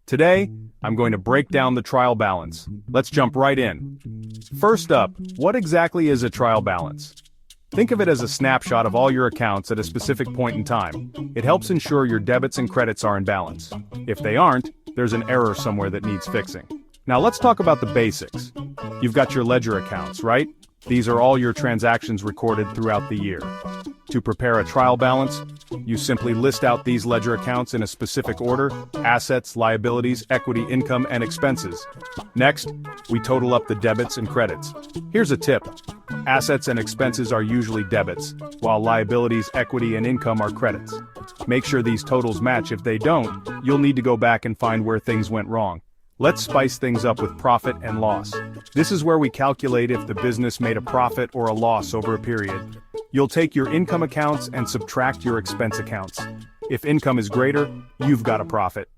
Today, I'm going to break down the trial balance. Let's jump right in. First up, what exactly is a trial balance? Think of it as a snapshot of all your accounts at a specific point in time. It helps ensure your debits and credits are in balance. If they aren't, there's an error somewhere that needs fixing. Now let's talk about the basics. You've got your ledger accounts, right? These are all your transactions recorded throughout the year. To prepare a trial balance, you simply list out these ledger accounts in a specific order: assets, liabilities, equity, income, and expenses. Next, we total up the debits and credits. Here's a tip. Assets and expenses are usually debits, while liabilities, equity, and income are credits. Make sure these totals match. If they don't, you'll need to go back and find where things went wrong. Let's spice things up with profit and loss. This is where we calculate if the business made a profit or a loss over a period. You'll take your income accounts and subtract your expense accounts. If income is greater, you've got a profit.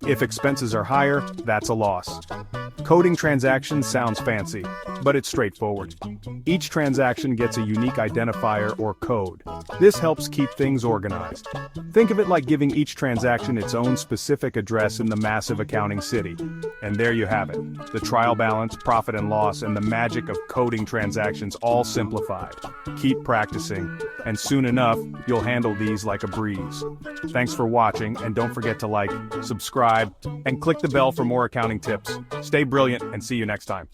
If expenses are higher, that's a loss. Coding transactions sounds fancy, but it's straightforward. Each transaction gets a unique identifier or code. This helps keep things organized. Think of it like giving each transaction its own specific address in the massive accounting city. And there you have it. The trial balance, profit and loss, and the magic of coding transactions all simplified. Keep practicing, and soon enough, you'll handle these like a breeze. Thanks for watching, and don't forget to like, subscribe, and click the bell for more accounting tips. Stay brilliant, and see you next time.